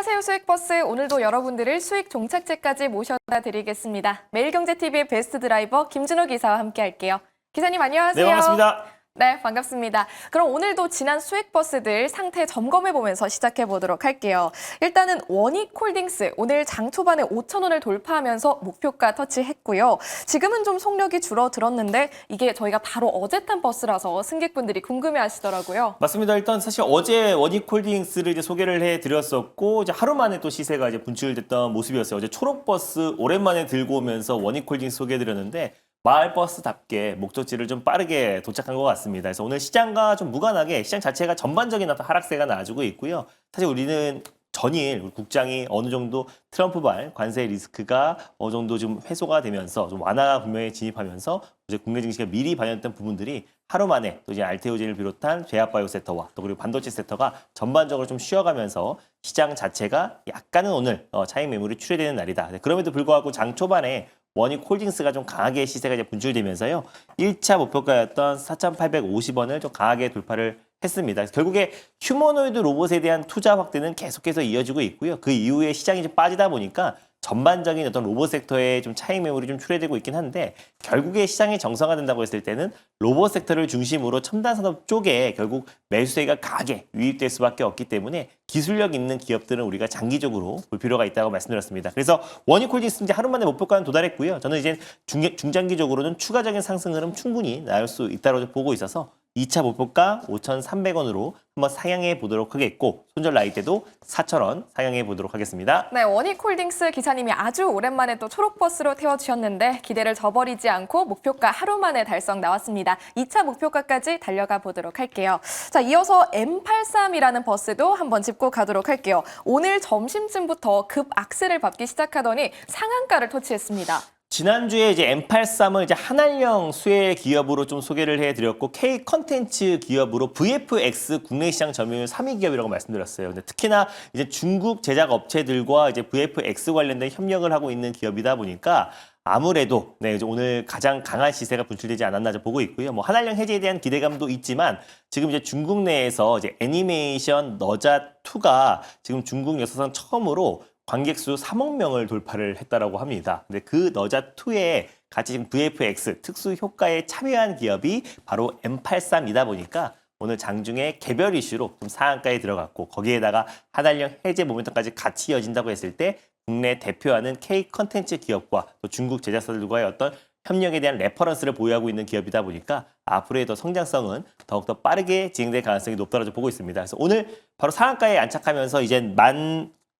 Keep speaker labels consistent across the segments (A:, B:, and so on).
A: 사세요 수익버스, 오늘도 여러분들을 수익 종착지까지 모셔다 드리겠습니다. 매일경제TV의 베스트 드라이버 김준호 기사와 함께 할게요. 기사님 안녕하세요.
B: 네, 반갑습니다.
A: 네, 반갑습니다. 그럼 오늘도 지난 수익버스들 상태 점검해보면서 시작해보도록 할게요. 일단은 원익홀딩스, 오늘 장 초반에 5,000원을 돌파하면서 목표가 터치했고요. 지금은 좀 속력이 줄어들었는데 이게 저희가 바로 어제 탄 버스라서 승객분들이 궁금해하시더라고요.
B: 맞습니다. 일단 사실 어제 원익홀딩스를 이제 소개를 해드렸었고 이제 하루 만에 또 시세가 이제 분출됐던 모습이었어요. 어제 초록버스 오랜만에 들고 오면서 원익홀딩스 소개해드렸는데 마을버스답게 목적지를 좀 빠르게 도착한 것 같습니다. 그래서 오늘 시장과 좀 무관하게 시장 자체가 전반적인 어떤 하락세가 나와주고 있고요. 사실 우리는 전일 우리 국장이 어느 정도 트럼프발 관세 리스크가 어느 정도 좀 해소가 되면서 좀 완화 국면에 진입하면서 이제 국내 증시가 미리 반영했던 부분들이 하루 만에 또 이제 알테오젠을 비롯한 제약바이오 섹터와 또 그리고 반도체 섹터가 전반적으로 좀 쉬어가면서 시장 자체가 약간은 오늘 차익 매물이 출회되는 날이다. 그럼에도 불구하고 장 초반에 원익홀딩스가 좀 강하게 시세가 이제 분출되면서요. 1차 목표가였던 4,850원을 좀 강하게 돌파를 했습니다. 결국에 휴머노이드 로봇에 대한 투자 확대는 계속해서 이어지고 있고요. 그 이후에 시장이 좀 빠지다 보니까 전반적인 어떤 로봇 섹터에 좀 차익 매물이 좀 출회되고 있긴 한데 결국에 시장이 정상화된다고 했을 때는 로봇 섹터를 중심으로 첨단 산업 쪽에 결국 매수세가 강하게 유입될 수밖에 없기 때문에 기술력 있는 기업들은 우리가 장기적으로 볼 필요가 있다고 말씀드렸습니다. 그래서 원익홀딩스 이제 하루 만에 목표가는 도달했고요. 저는 이제 중장기적으로는 추가적인 상승 흐름 충분히 나올 수 있다고 보고 있어서 2차 목표가 5,300원으로 한번 상향해 보도록 하겠고 손절 나이 때도 4,000원 상향해 보도록 하겠습니다.
A: 네, 원익홀딩스 기사님이 아주 오랜만에 또 초록버스로 태워주셨는데 기대를 저버리지 않고 목표가 하루 만에 달성 나왔습니다. 2차 목표가까지 달려가 보도록 할게요. 자, 이어서 M83이라는 버스도 한번 짚고 가도록 할게요. 오늘 점심쯤부터 급 악세를 밟기 시작하더니 상한가를 터치했습니다.
B: 지난주에 이제 M83을 이제 한알령 수혜 기업으로 좀 소개를 해드렸고 K 컨텐츠 기업으로 VFX 국내 시장 점유율 3위 기업이라고 말씀드렸어요. 근데 특히나 이제 중국 제작 업체들과 이제 VFX 관련된 협력을 하고 있는 기업이다 보니까 아무래도 네, 이제 오늘 가장 강한 시세가 분출되지 않았나 보고 있고요. 뭐 한알령 해제에 대한 기대감도 있지만 지금 이제 중국 내에서 이제 애니메이션 너자 2가 지금 중국 역사상 처음으로 관객 수 3억 명을 돌파를 했다라고 합니다. 근데 그 너자2에 같이 지금 VFX 특수 효과에 참여한 기업이 바로 M83이다 보니까 오늘 장중에 개별 이슈로 좀 상한가에 들어갔고 거기에다가 한알령 해제 모멘텀까지 같이 이어진다고 했을 때 국내 대표하는 K 컨텐츠 기업과 또 중국 제작사들과의 어떤 협력에 대한 레퍼런스를 보유하고 있는 기업이다 보니까 앞으로의 더 성장성은 더욱더 빠르게 진행될 가능성이 높다고 보고 있습니다. 그래서 오늘 바로 상한가에 안착하면서 이제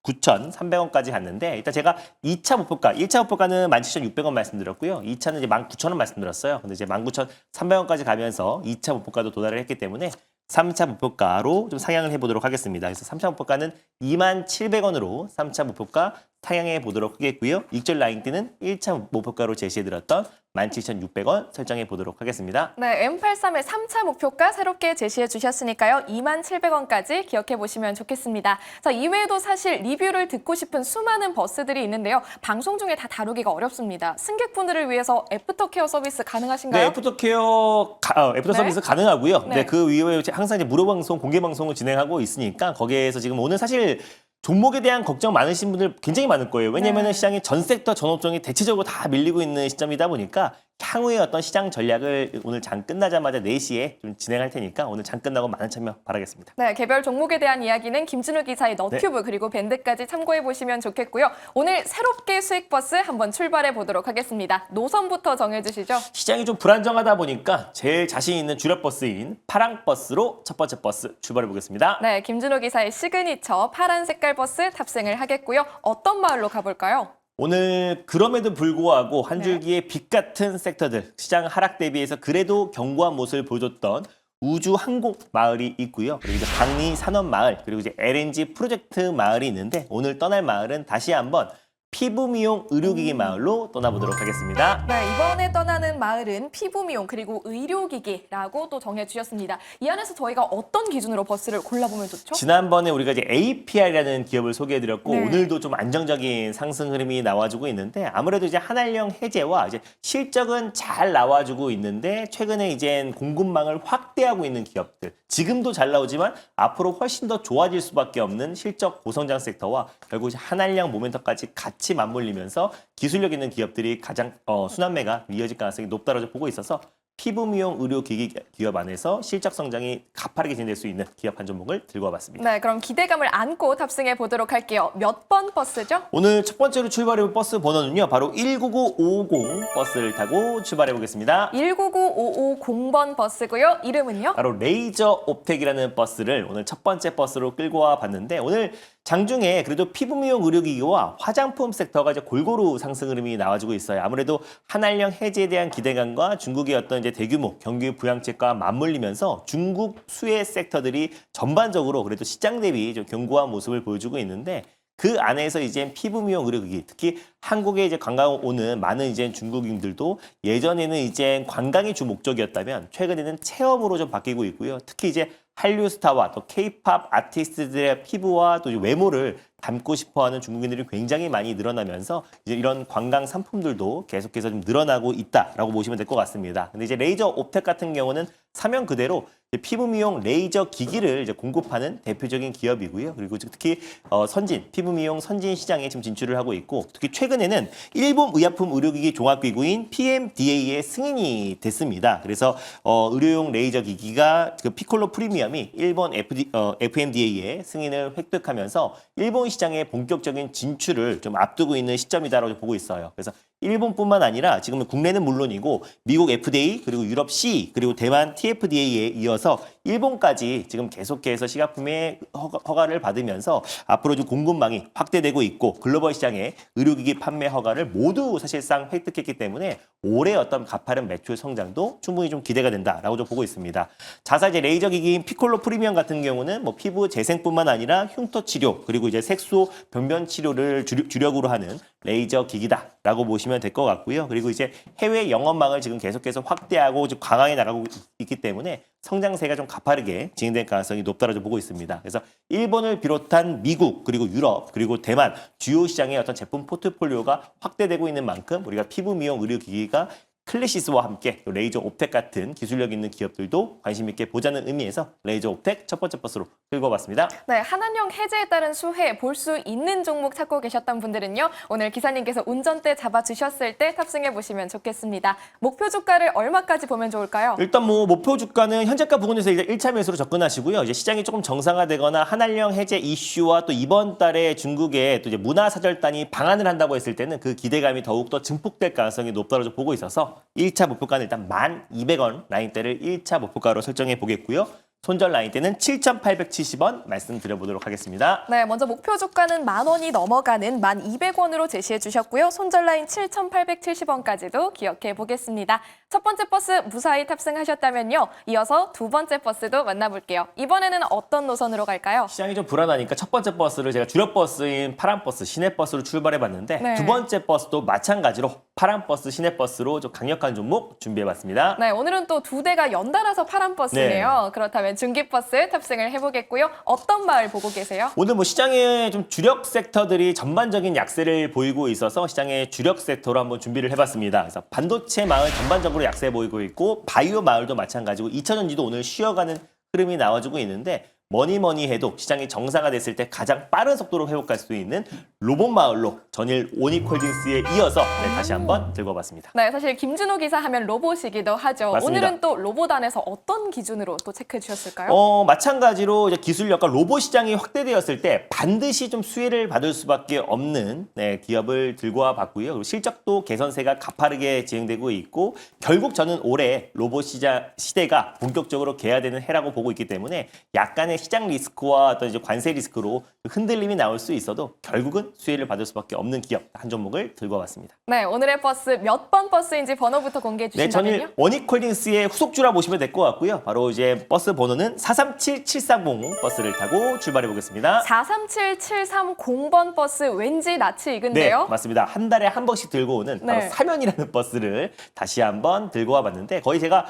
B: 19,300원까지 갔는데 일단 제가 2차 목표가, 1차 목표가는 17,600원 말씀드렸고요. 2차는 이제 19,000원 말씀드렸어요. 근데 이제 19,300원까지 가면서 2차 목표가도 도달을 했기 때문에 3차 목표가로 좀 상향을 해보도록 하겠습니다. 그래서 3차 목표가는 27,000원으로 3차 목표가 상향해 보도록 하겠고요. 익절 라인 때는 1차 목표가로 제시해드렸던 17,600원 설정해 보도록 하겠습니다.
A: 네, M83의 3차 목표가 새롭게 제시해 주셨으니까요. 27,000원까지 기억해 보시면 좋겠습니다. 자, 이외에도 사실 리뷰를 듣고 싶은 수많은 버스들이 있는데요. 방송 중에 다 다루기가 어렵습니다. 승객분들을 위해서 애프터케어 서비스 가능하신가요?
B: 네, 애프터 서비스 가능하고요.
A: 네.
B: 네, 그 이후에 항상 이제 무료 방송, 공개 방송을 진행하고 있으니까 거기에서 지금 오늘 사실 종목에 대한 걱정 많으신 분들 굉장히 많을 거예요. 왜냐하면
A: 네.
B: 시장이 전 섹터, 전 업종이 대체적으로 다 밀리고 있는 시점이다 보니까 향후의 어떤 시장 전략을 오늘 장 끝나자마자 4시에 좀 진행할 테니까 오늘 장 끝나고 많은 참여 바라겠습니다.
A: 네, 개별 종목에 대한 이야기는 김준우 기사의 너튜브 그리고 밴드까지 참고해 보시면 좋겠고요. 오늘 새롭게 수익버스 한번 출발해 보도록 하겠습니다. 노선부터 정해주시죠.
B: 시장이 좀 불안정하다 보니까 제일 자신 있는 주력 버스인 파랑버스로 첫 번째 버스 출발해 보겠습니다.
A: 네, 김준호 기사의 시그니처 파란 색깔 버스 탑승을 하겠고요. 어떤 마을로 가볼까요?
B: 오늘 그럼에도 불구하고 한 줄기의 빛 같은 섹터들, 시장 하락 대비해서 그래도 견고한 모습을 보여줬던 우주 항공 마을이 있고요. 그리고 이제 방리 산업 마을, 그리고 이제 LNG 프로젝트 마을이 있는데 오늘 떠날 마을은 다시 한번 피부 미용 의료기기 마을로 떠나보도록 하겠습니다.
A: 네, 이번에 떠나는 마을은 피부 미용 그리고 의료기기라고 또 정해주셨습니다. 이 안에서 저희가 어떤 기준으로 버스를 골라보면 좋죠?
B: 지난번에 우리가 이제 APR이라는 기업을 소개해드렸고
A: 네.
B: 오늘도 좀 안정적인 상승 흐름이 나와주고 있는데 아무래도 이제 한알령 해제와 이제 실적은 잘 나와주고 있는데 최근에 이제 공급망을 확대하고 있는 기업들 지금도 잘 나오지만 앞으로 훨씬 더 좋아질 수밖에 없는 실적 고성장 섹터와 결국 이제 한알령 모멘텀까지 같이 맞물리면서 기술력 있는 기업들이 가장 순환매가 이어질 가능성이 높다고 보고 있어서 피부 미용 의료기기 기업 안에서 실적 성장이 가파르게 진행될 수 있는 기업 한 종목을 들고 와봤습니다.
A: 네, 그럼 기대감을 안고 탑승해 보도록 할게요. 몇 번 버스죠?
B: 오늘 첫 번째로 출발해볼 버스 번호는요. 바로 19950 버스를 타고 출발해 보겠습니다.
A: 199550번 버스고요. 이름은요?
B: 바로 레이저 옵텍이라는 버스를 오늘 첫 번째 버스로 끌고 와 봤는데 오늘 장중에 그래도 피부 미용 의료기기와 화장품 섹터가 이제 골고루 상승 흐름이 나와주고 있어요. 아무래도 한알령 해제에 대한 기대감과 중국의 어떤 이제 대규모 경기 부양책과 맞물리면서 중국 수혜 섹터들이 전반적으로 그래도 시장 대비 좀 견고한 모습을 보여주고 있는데 그 안에서 이제 피부 미용 의료기기 특히 한국에 이제 관광 오는 많은 이제 중국인들도 예전에는 이제 관광이 주 목적이었다면 최근에는 체험으로 좀 바뀌고 있고요. 특히 이제 한류 스타와 또 K-팝 아티스트들의 피부와 또 외모를 담고 싶어하는 중국인들이 굉장히 많이 늘어나면서 이제 이런 관광 상품들도 계속해서 좀 늘어나고 있다라고 보시면 될 것 같습니다. 근데 이제 레이저 옵텍 같은 경우는 사명 그대로 피부 미용 레이저 기기를 이제 공급하는 대표적인 기업이고요. 그리고 특히 선진 피부 미용 선진 시장에 지금 진출을 하고 있고 특히 최근에는 일본 의약품 의료기기 종합기구인 PMDA의 승인이 됐습니다. 그래서 의료용 레이저 기기가 그 피콜로 프리미엄이 일본 FMDA의 승인을 획득하면서 일본 시장에 본격적인 진출을 좀 앞두고 있는 시점이다라고 보고 있어요. 그래서 일본뿐만 아니라 지금 국내는 물론이고 미국 FDA 그리고 유럽 CE 그리고 대만 TFDA에 이어서 일본까지 지금 계속해서 시각품의 허가를 받으면서 앞으로 좀 공급망이 확대되고 있고 글로벌 시장의 의료기기 판매 허가를 모두 사실상 획득했기 때문에 올해 어떤 가파른 매출 성장도 충분히 좀 기대가 된다라고 좀 보고 있습니다. 자사 이제 레이저 기기인 피콜로 프리미엄 같은 경우는 뭐 피부 재생뿐만 아니라 흉터 치료 그리고 이제 색소 변변 치료를 주력으로 하는 레이저 기기다라고 보시면 될 것 같고요. 그리고 이제 해외 영업망을 지금 계속해서 확대하고 좀 강화해 나가고 있기 때문에 성장세가 좀 가파르게 진행될 가능성이 높다고 보고 있습니다. 그래서 일본을 비롯한 미국 그리고 유럽 그리고 대만 주요 시장의 어떤 제품 포트폴리오가 확대되고 있는 만큼 우리가 피부 미용 의료기기가 클래시스와 함께 레이저 옵텍 같은 기술력 있는 기업들도 관심 있게 보자는 의미에서 레이저 옵텍 첫 번째 버스로 끌고 와봤습니다.
A: 네, 한한령 해제에 따른 수혜 볼 수 있는 종목 찾고 계셨던 분들은요. 오늘 기사님께서 운전대 잡아주셨을 때 탑승해 보시면 좋겠습니다. 목표 주가를 얼마까지 보면 좋을까요?
B: 일단 뭐 목표 주가는 현재가 부근에서 이제 1차 매수로 접근하시고요. 이제 시장이 조금 정상화되거나 한알령 해제 이슈와 또 이번 달에 중국의 또 이제 문화사절단이 방한을 한다고 했을 때는 그 기대감이 더욱더 증폭될 가능성이 높다고 보고 있어서 1차 목표가는 일단 1,200원 라인대를 1차 목표가로 설정해 보겠고요. 손절 라인대는 7,870원 말씀드려보도록 하겠습니다.
A: 네, 먼저 목표 주가는 10,000원이 넘어가는 1,200원으로 제시해 주셨고요. 손절 라인 7,870원까지도 기억해 보겠습니다. 첫 번째 버스 무사히 탑승하셨다면요. 이어서 두 번째 버스도 만나볼게요. 이번에는 어떤 노선으로 갈까요?
B: 시장이 좀 불안하니까 첫 번째 버스를 제가 주력 버스인 파란버스, 시내버스로 출발해봤는데
A: 네.
B: 두 번째 버스도 마찬가지로 파란버스, 시내버스로 좀 강력한 종목 준비해봤습니다.
A: 네, 오늘은 또 두 대가 연달아서 파란 버스네요. 그렇다면 중기버스 탑승을 해보겠고요. 어떤 마을 보고 계세요?
B: 오늘 뭐 시장의 좀 주력 섹터들이 전반적인 약세를 보이고 있어서 시장의 주력 섹터로 한번 준비를 해봤습니다. 그래서 반도체 마을 전반적으로 약세 보이고 있고 바이오 마을도 마찬가지고 2차전지도 오늘 쉬어가는 흐름이 나와주고 있는데 뭐니 해도 시장이 정상화됐을 때 가장 빠른 속도로 회복할 수 있는 로봇 마을로 전일 오닉홀딩스에 이어서 다시 한번 들고 와봤습니다.
A: 네, 사실 김준호 기사 하면 로봇이기도 하죠.
B: 맞습니다.
A: 오늘은 또 로봇 안에서 어떤 기준으로 또 체크해 주셨을까요?
B: 마찬가지로 이제 기술력과 로봇 시장이 확대되었을 때 반드시 좀 수혜를 받을 수밖에 없는 기업을 들고 와봤고요. 그리고 실적도 개선세가 가파르게 진행되고 있고 결국 저는 올해 로봇 시대가 본격적으로 개화되는 해라고 보고 있기 때문에 약간의 시장 리스크와 어떤 이제 관세 리스크로 흔들림이 나올 수 있어도 결국은 수혜를 받을 수밖에 없는 기업 한 종목을 들고 와봤습니다.
A: 네, 오늘의 버스 몇 번 버스인지 번호부터 공개해
B: 네,
A: 주신다면요?
B: 저는 원익홀딩스의 후속주라 보시면 될 것 같고요. 바로 이제 버스 번호는 437730 버스를 타고 출발해 보겠습니다.
A: 437730번 버스 왠지 낯이
B: 네,
A: 익은데요?
B: 맞습니다. 한 달에 한 번씩 들고 오는 바로
A: 네.
B: 사면이라는 버스를 다시 한번 들고 와봤는데 거의 제가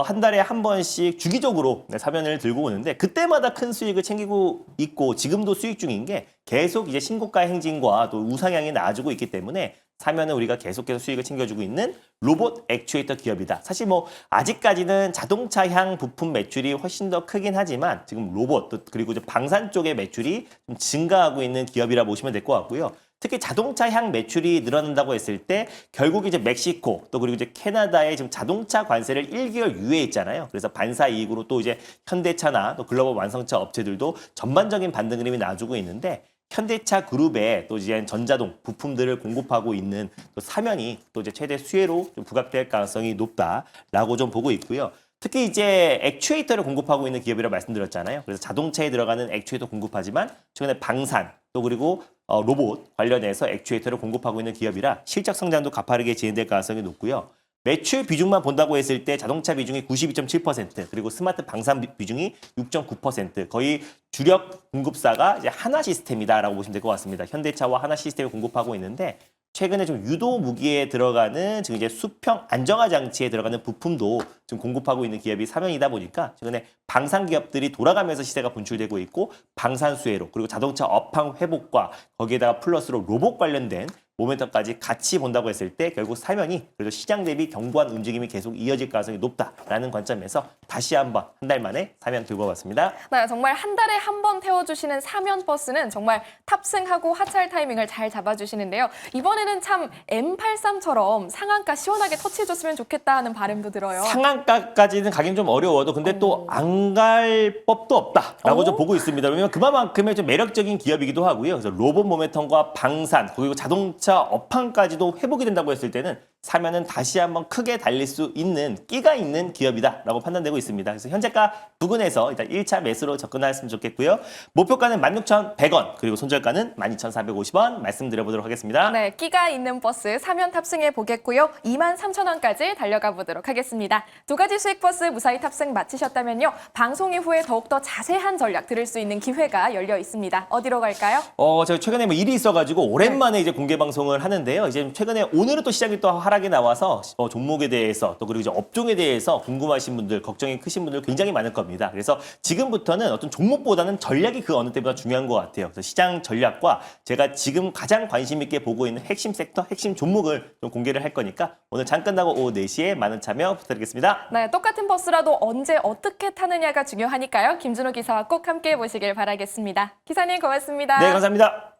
B: 한 달에 한 번씩 주기적으로 사면을 들고 오는데 그때마다 큰 수익을 챙기고 있고 지금도 수익 중인 게 계속 이제 신고가 행진과 또 우상향이 나아지고 있기 때문에 사면은 우리가 계속해서 수익을 챙겨주고 있는 로봇 액추에이터 기업이다. 사실 뭐 아직까지는 자동차향 부품 매출이 훨씬 더 크긴 하지만 지금 로봇 또 그리고 이제 방산 쪽의 매출이 좀 증가하고 있는 기업이라 보시면 될 것 같고요. 특히 자동차향 매출이 늘어난다고 했을 때 결국 이제 멕시코 또 그리고 이제 캐나다의 지금 자동차 관세를 1개월 유예했잖아요. 그래서 반사 이익으로 또 이제 현대차나 또 글로벌 완성차 업체들도 전반적인 반등 흐름이 나와주고 있는데 현대차 그룹에 또 이제 전자동 부품들을 공급하고 있는 또 사면이 또 이제 최대 수혜로 좀 부각될 가능성이 높다라고 좀 보고 있고요. 특히 이제 액추에이터를 공급하고 있는 기업이라 말씀드렸잖아요. 그래서 자동차에 들어가는 액추에이터 공급하지만 최근에 방산 또 그리고 로봇 관련해서 액추에이터를 공급하고 있는 기업이라 실적 성장도 가파르게 진행될 가능성이 높고요. 매출 비중만 본다고 했을 때 자동차 비중이 92.7% 그리고 스마트 방산 비중이 6.9% 거의 주력 공급사가 이제 하나 시스템이다라고 보시면 될 것 같습니다. 현대차와 하나 시스템을 공급하고 있는데 최근에 좀 유도 무기에 들어가는 지금 이제 수평 안정화 장치에 들어가는 부품도 지금 공급하고 있는 기업이 사면이다 보니까 최근에 방산 기업들이 돌아가면서 시세가 분출되고 있고 방산 수혜로 그리고 자동차 업황 회복과 거기에다가 플러스로 로봇 관련된 모멘텀까지 같이 본다고 했을 때 결국 사면이 그래도 시장 대비 견고한 움직임이 계속 이어질 가능성이 높다라는 관점에서 다시 한번 한 달 만에 사면 들고 와봤습니다.
A: 네, 정말 한 달에 한 번 태워주시는 사면 버스는 정말 탑승하고 하차할 타이밍을 잘 잡아주시는데요. 이번에는 참 M83처럼 상한가 시원하게 터치해줬으면 좋겠다 하는 바람도 들어요.
B: 상한가까지는 가긴 좀 어려워도 근데 또 안 갈 법도 없다라고 좀 보고 있습니다. 왜냐면 그만큼의 좀 매력적인 기업이기도 하고요. 그래서 로봇 모멘텀과 방산 그리고 자동차 업황까지도 회복이 된다고 했을 때는 사면은 다시 한번 크게 달릴 수 있는 끼가 있는 기업이다라고 판단되고 있습니다. 그래서 현재가 부근에서 일단 1차 매수로 접근하셨으면 좋겠고요. 목표가는 16,100원 그리고 손절가는 12,450원 말씀드려보도록 하겠습니다.
A: 네, 끼가 있는 버스 사면 탑승해 보겠고요. 23,000원까지 달려가 보도록 하겠습니다. 두 가지 수익 버스 무사히 탑승 마치셨다면요. 방송 이후에 더욱더 자세한 전략 들을 수 있는 기회가 열려 있습니다. 어디로 갈까요?
B: 제가 최근에 뭐 일이 있어가지고 오랜만에 이제 공개 방송을 하는데요. 이제 최근에 오늘은 또 시장이 또 하락이 나와서 종목에 대해서 또 그리고 이제 업종에 대해서 궁금하신 분들, 걱정이 크신 분들 굉장히 많을 겁니다. 그래서 지금부터는 어떤 종목보다는 전략이 그 어느 때보다 중요한 것 같아요. 그래서 시장 전략과 제가 지금 가장 관심 있게 보고 있는 핵심 섹터, 핵심 종목을 좀 공개를 할 거니까 오늘 장 끝나고 오후 4시에 많은 참여 부탁드리겠습니다.
A: 네, 똑같은 버스라도 언제 어떻게 타느냐가 중요하니까요. 김준호 기사와 꼭 함께 보시길 바라겠습니다. 기사님 고맙습니다.
B: 네, 감사합니다.